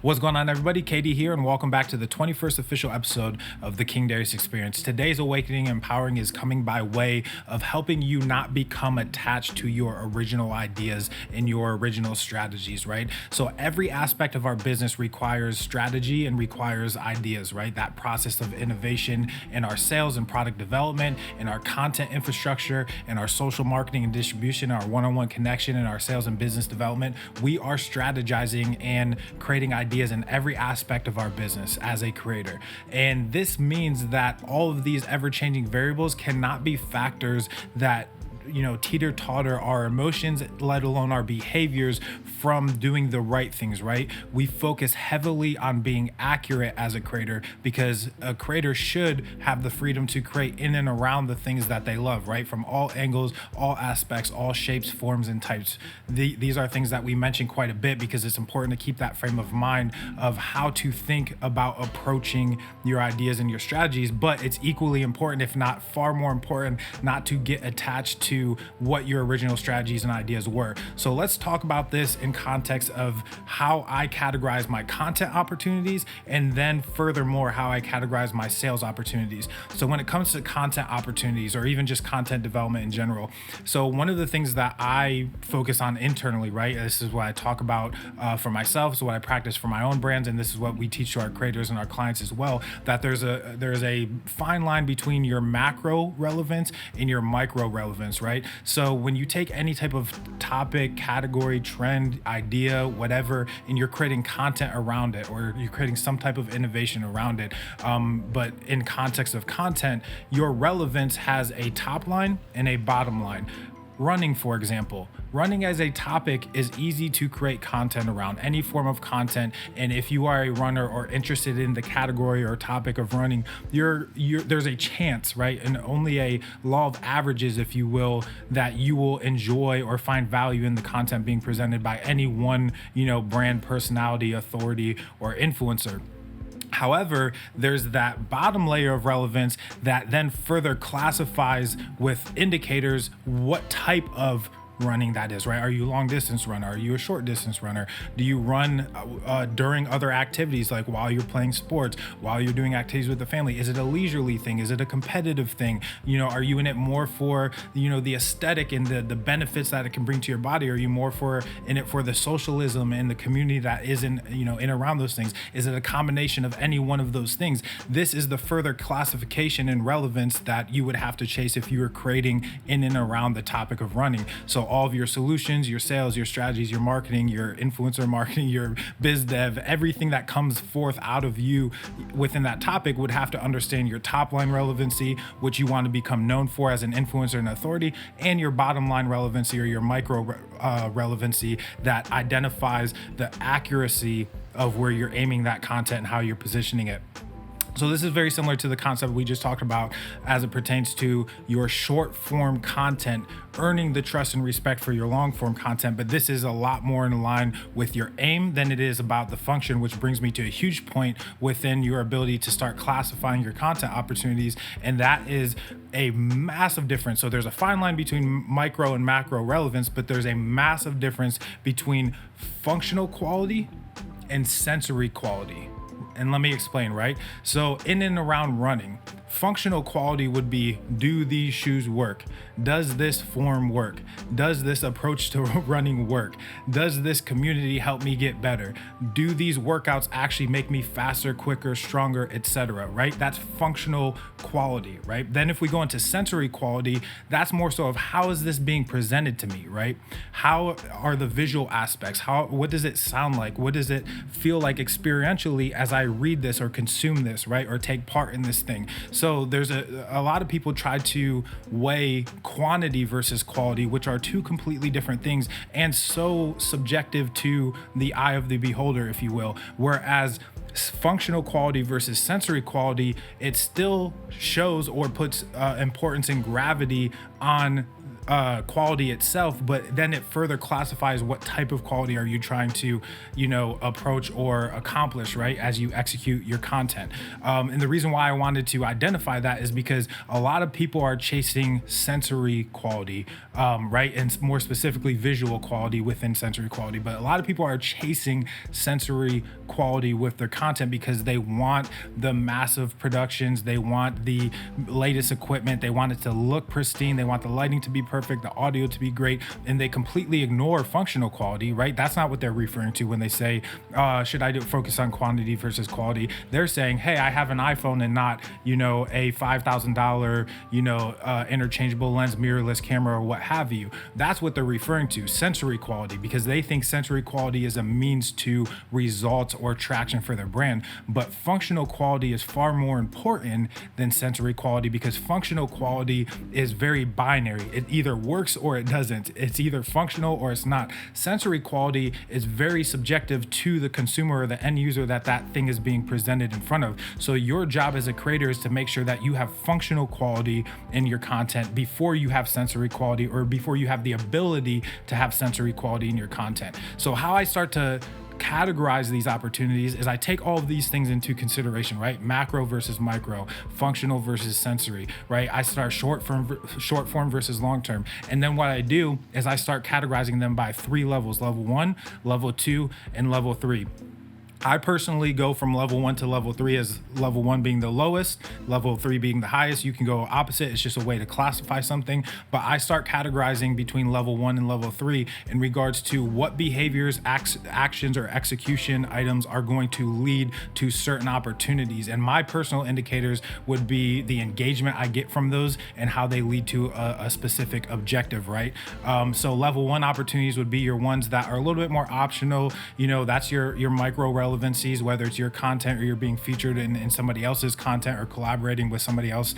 What's going on, everybody? KD here, and welcome back to the 21st official episode of the King Darius Experience. Today's awakening and empowering is coming by way of helping you not become attached to your original ideas and your original strategies, right? So every aspect of our business requires strategy and requires ideas, right? That process of innovation in our sales and product development, in our content infrastructure, in our social marketing and distribution, our one-on-one connection, and our sales and business development. We are strategizing and creating ideas in every aspect of our business as a creator. And this means that all of these ever-changing variables cannot be factors that teeter-totter our emotions, let alone our behaviors from doing the right things, right? We focus heavily on being accurate as a creator because a creator should have the freedom to create in and around the things that they love, right? From all angles, all aspects, all shapes, forms, and types. These are things that we mention quite a bit because it's important to keep that frame of mind of how to think about approaching your ideas and your strategies, but it's equally important, if not far more important, not to get attached to what your original strategies and ideas were. So let's talk about this in context of how I categorize my content opportunities, and then furthermore, how I categorize my sales opportunities. So when it comes to content opportunities, or even just content development in general, so one of the things that I focus on internally, right? This is what I talk about for myself, so what I practice for my own brands, and this is what we teach to our creators and our clients as well, that there's a fine line between your macro relevance and your micro relevance, right? So when you take any type of topic, category, trend, idea, whatever, and you're creating content around it, or you're creating some type of innovation around it, but in context of content, your relevance has a top line and a bottom line. Running, for example. Running as a topic is easy to create content around, any form of content. And if you are a runner or interested in the category or topic of running, there's a chance, right? And only a law of averages, if you will, that you will enjoy or find value in the content being presented by any one, brand, personality, authority, or influencer. However, there's that bottom layer of relevance that then further classifies with indicators what type of running that is, right? Are you a long distance runner? Are you a short distance runner? Do you run during other activities, like while you're playing sports, while you're doing activities with the family? Is it a leisurely thing? Is it a competitive thing? Are you in it more for, the aesthetic and the benefits that it can bring to your body? Are you more in it for the socialism and the community that is in around those things? Is it a combination of any one of those things? This is the further classification and relevance that you would have to chase if you were creating in and around the topic of running. So all of your solutions, your sales, your strategies, your marketing, your influencer marketing, your biz dev, everything that comes forth out of you within that topic would have to understand your top line relevancy, which you want to become known for as an influencer and authority, and your bottom line relevancy, or your micro relevancy, that identifies the accuracy of where you're aiming that content and how you're positioning it. So this is very similar to the concept we just talked about as it pertains to your short form content earning the trust and respect for your long form content. But this is a lot more in line with your aim than it is about the function, which brings me to a huge point within your ability to start classifying your content opportunities. And that is a massive difference. So there's a fine line between micro and macro relevance, but there's a massive difference between functional quality and sensory quality. And let me explain, right? So in and around running, functional quality would be, do these shoes work? Does this form work? Does this approach to running work? Does this community help me get better? Do these workouts actually make me faster, quicker, stronger, etc., right? That's functional quality, right? Then if we go into sensory quality, that's more so of how is this being presented to me, right? How are the visual aspects? What does it sound like? What does it feel like experientially as I read this or consume this, right? Or take part in this thing. So there's a lot of people try to weigh quantity versus quality, which are two completely different things and so subjective to the eye of the beholder, if you will. Whereas functional quality versus sensory quality, it still shows or puts importance and gravity on quality itself, but then it further classifies what type of quality are you trying to, approach or accomplish, right, as you execute your content. And the reason why I wanted to identify that is because a lot of people are chasing sensory quality, right, and more specifically visual quality within sensory quality. But a lot of people are chasing sensory quality with their content because they want the massive productions, they want the latest equipment, they want it to look pristine, they want the lighting to be perfect, the audio to be great, and they completely ignore functional quality, right? That's not what they're referring to when they say, should I focus on quantity versus quality? They're saying, hey, I have an iPhone and not, a $5,000, interchangeable lens mirrorless camera or what have you. That's what they're referring to, sensory quality, because they think sensory quality is a means to results or traction for their brand. But functional quality is far more important than sensory quality, because functional quality is very binary. It either works or it doesn't. It's either functional or it's not. Sensory quality is very subjective to the consumer or the end user that thing is being presented in front of. So your job as a creator is to make sure that you have functional quality in your content before you have sensory quality, or before you have the ability to have sensory quality in your content. So how I start to categorize these opportunities is I take all of these things into consideration, right? Macro versus micro, functional versus sensory, right? I start short form versus long term. And then what I do is I start categorizing them by 3 levels: level 1, level 2, and level 3. I personally go from level 1 to level 3, as level 1 being the lowest, level 3 being the highest. You can go opposite. It's just a way to classify something. But I start categorizing between level 1 and level 3 in regards to what behaviors, actions, or execution items are going to lead to certain opportunities. And my personal indicators would be the engagement I get from those and how they lead to a specific objective, right? So level 1 opportunities would be your ones that are a little bit more optional. That's your micro relevancies, whether it's your content or you're being featured in somebody else's content or collaborating with somebody else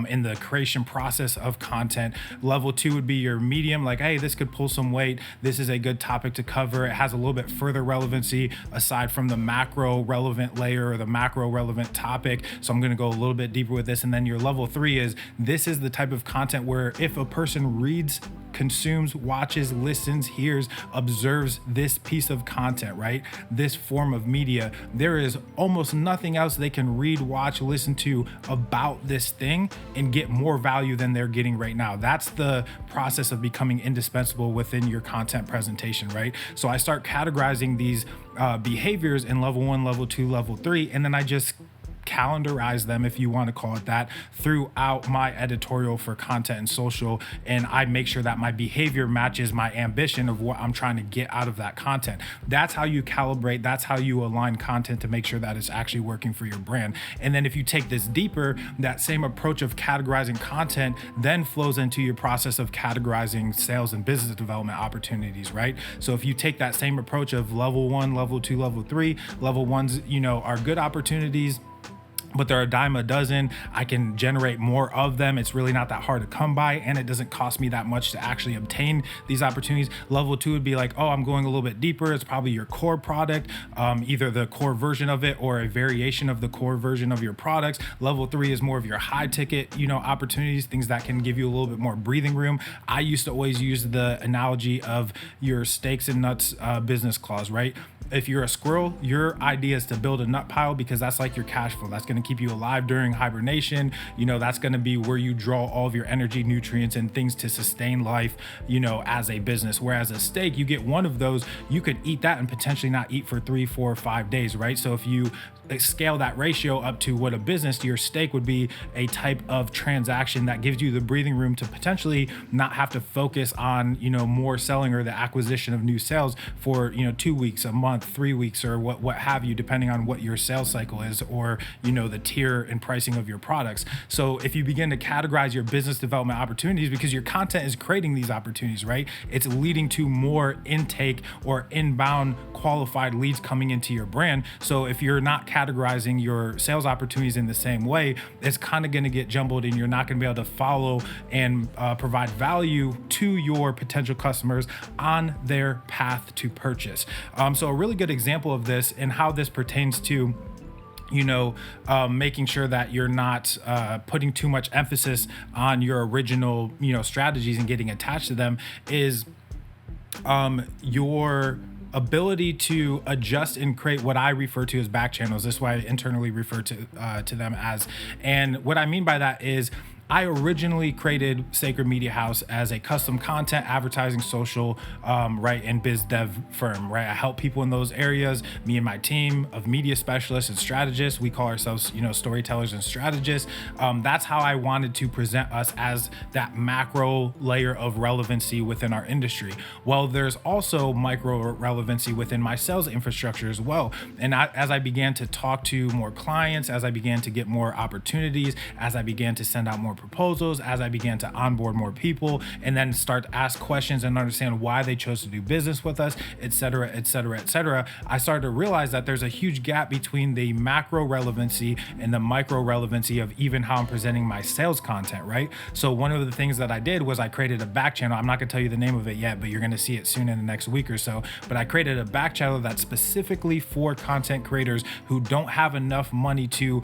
in the creation process of content. Level 2 would be your medium, like, hey, this could pull some weight. This is a good topic to cover. It has a little bit further relevancy aside from the macro relevant layer or the macro relevant topic. So I'm going to go a little bit deeper with this. And then your level 3 is, this is the type of content where if a person reads, consumes, watches, listens, hears, observes this piece of content, right? This form of media, there is almost nothing else they can read, watch, listen to about this thing and get more value than they're getting right now. That's the process of becoming indispensable within your content presentation, right? So I start categorizing these behaviors in level 1, level 2, level 3, and then I just calendarize them, if you want to call it that, throughout my editorial for content and social. And I make sure that my behavior matches my ambition of what I'm trying to get out of that content. That's how you calibrate. That's how you align content to make sure that it's actually working for your brand. And then if you take this deeper, that same approach of categorizing content then flows into your process of categorizing sales and business development opportunities, right? So if you take that same approach of level 1, level 2, level 3, level 1s, are good opportunities, but they're a dime a dozen. I can generate more of them. It's really not that hard to come by, and it doesn't cost me that much to actually obtain these opportunities. Level 2 would be like, oh, I'm going a little bit deeper. It's probably your core product, either the core version of it or a variation of the core version of your products. Level 3 is more of your high ticket, opportunities, things that can give you a little bit more breathing room. I used to always use the analogy of your steaks and nuts business clause, right? If you're a squirrel, your idea is to build a nut pile because that's like your cash flow. That's going to keep you alive during hibernation. That's going to be where you draw all of your energy, nutrients, and things to sustain life, as a business. Whereas a steak, you get one of those, you could eat that and potentially not eat for 3, 4, 5 days, right? So if you scale that ratio up to what a business, your steak would be a type of transaction that gives you the breathing room to potentially not have to focus on, more selling or the acquisition of new sales for, 2 weeks, a month, 3 weeks, or what have you, depending on what your sales cycle is, or, the tier and pricing of your products. So if you begin to categorize your business development opportunities, because your content is creating these opportunities, right? It's leading to more intake or inbound qualified leads coming into your brand. So if you're not categorizing your sales opportunities in the same way, it's kind of going to get jumbled, and you're not going to be able to follow and provide value to your potential customers on their path to purchase. So a really good example of this and how this pertains to making sure that you're not putting too much emphasis on your original, strategies and getting attached to them is your ability to adjust and create what I refer to as back channels. This is why I internally refer to them as. And what I mean by that is I originally created Sacred Media House as a custom content, advertising, social, right, and biz dev firm, right? I help people in those areas. Me and my team of media specialists and strategists, we call ourselves, storytellers and strategists. That's how I wanted to present us as that macro layer of relevancy within our industry. Well, there's also micro relevancy within my sales infrastructure as well. And as I began to talk to more clients, as I began to get more opportunities, as I began to send out more proposals, as I began to onboard more people, and then start to ask questions and understand why they chose to do business with us, et cetera, et cetera, et cetera, I started to realize that there's a huge gap between the macro relevancy and the micro relevancy of even how I'm presenting my sales content, right? So one of the things that I did was I created a back channel. I'm not gonna tell you the name of it yet, but you're gonna see it soon in the next week or so. But I created a back channel that's specifically for content creators who don't have enough money to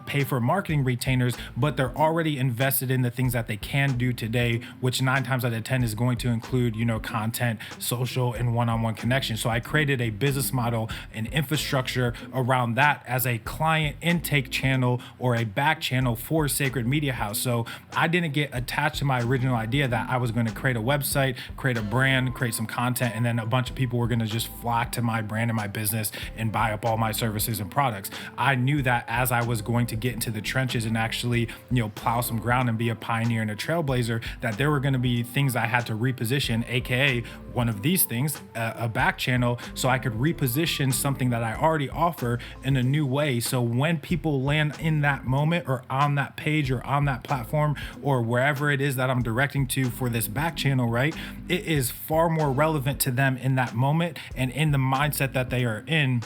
pay for marketing retainers, but they're already invested in the things that they can do today, which 9 times out of 10 is going to include, content, social, and one-on-one connection. So I created a business model and infrastructure around that as a client intake channel or a back channel for Sacred Media House. So I didn't get attached to my original idea that I was going to create a website, create a brand, create some content, and then a bunch of people were going to just flock to my brand and my business and buy up all my services and products. I knew that as I was going to get into the trenches and actually, plow some ground and be a pioneer and a trailblazer, that there were going to be things I had to reposition, aka one of these things, a back channel, so I could reposition something that I already offer in a new way. So when people land in that moment or on that page or on that platform or wherever it is that I'm directing to for this back channel, right, it is far more relevant to them in that moment and in the mindset that they are in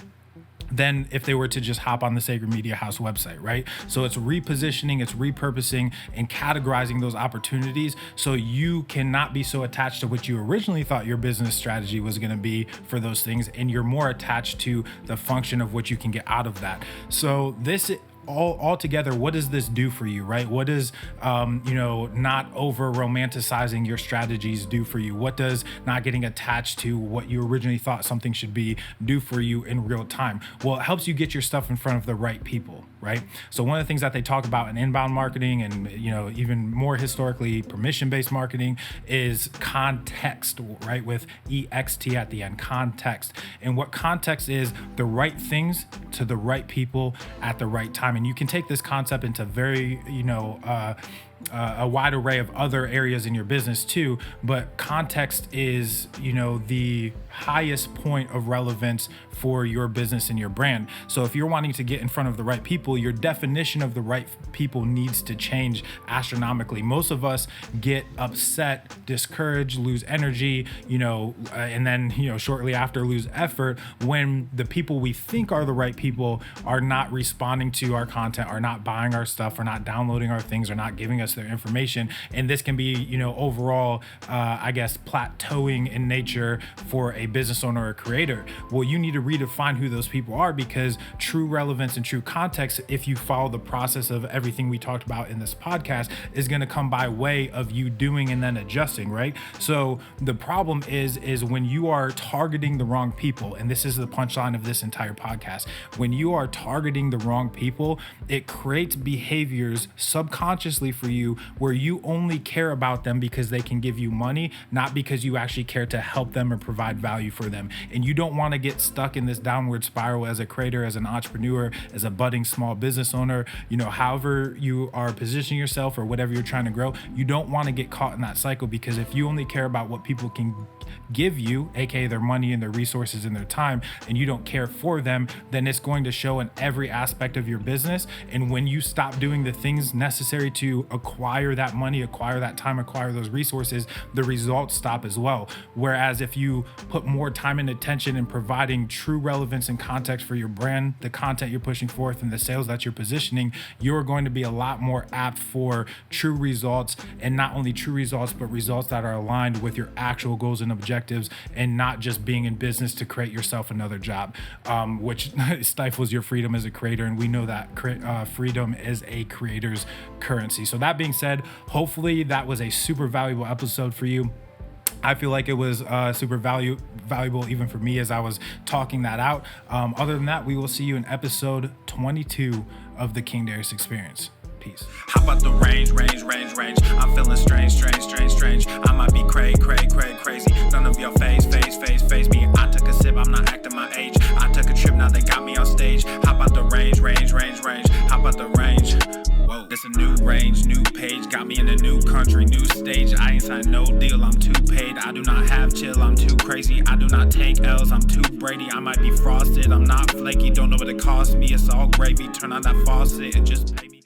than if they were to just hop on the Sacred Media House website, right? So it's repositioning, it's repurposing and categorizing those opportunities so you cannot be so attached to what you originally thought your business strategy was gonna be for those things, and you're more attached to the function of what you can get out of that. So this all together, what does this do for you, right? What does, not over romanticizing your strategies do for you? What does not getting attached to what you originally thought something should be do for you in real time? Well, it helps you get your stuff in front of the right people, right? So one of the things that they talk about in inbound marketing and, even more historically permission-based marketing is context, right? With EXT at the end, context. And what context is: the right things to the right people at the right time. And you can take this concept into very, a wide array of other areas in your business too, but context is, the highest point of relevance for your business and your brand. So if you're wanting to get in front of the right people, your definition of the right people needs to change astronomically. Most of us get upset, discouraged, lose energy, and then, shortly after lose effort when the people we think are the right people are not responding to our content, are not buying our stuff, are not downloading our things, are not giving us their information. And this can be, overall, plateauing in nature for a business owner or creator. Well, you need to redefine who those people are, because true relevance and true context, if you follow the process of everything we talked about in this podcast, is going to come by way of you doing and then adjusting, right? So the problem is when you are targeting the wrong people, and this is the punchline of this entire podcast, when you are targeting the wrong people, it creates behaviors subconsciously for you where you only care about them because they can give you money, not because you actually care to help them or provide value for them. And you don't want to get stuck in this downward spiral as a creator, as an entrepreneur, as a budding small business owner, however you are positioning yourself or whatever you're trying to grow. You don't want to get caught in that cycle, because if you only care about what people can give you, aka their money and their resources and their time, and you don't care for them, then it's going to show in every aspect of your business. And when you stop doing the things necessary to acquire acquire that money, acquire that time, acquire those resources, the results stop as well. Whereas if you put more time and attention in providing true relevance and context for your brand, the content you're pushing forth, and the sales that you're positioning, you're going to be a lot more apt for true results, and not only true results, but results that are aligned with your actual goals and objectives, and not just being in business to create yourself another job, which stifles your freedom as a creator. And we know that freedom is a creator's currency. So that being said, hopefully that was a super valuable episode for you. I feel like it was super valuable even for me as I was talking that out. Other than that, we will see you in episode 22 of the King Darius Experience. Peace. Hop out the range. I'm feeling strange. I might be crazy. None of your phase me. I took a sip, I'm not acting my age. I took a trip, now they got me on stage. Hop out the range. Hop out the range. Whoa, this a new range, new page. Got me in a new country, new stage. I ain't signed no deal, I'm too paid. I do not have chill, I'm too crazy. I do not take L's, I'm too Brady. I might be frosted, I'm not flaky. Don't know what it cost me, it's all gravy. Turn on that faucet and just pay me.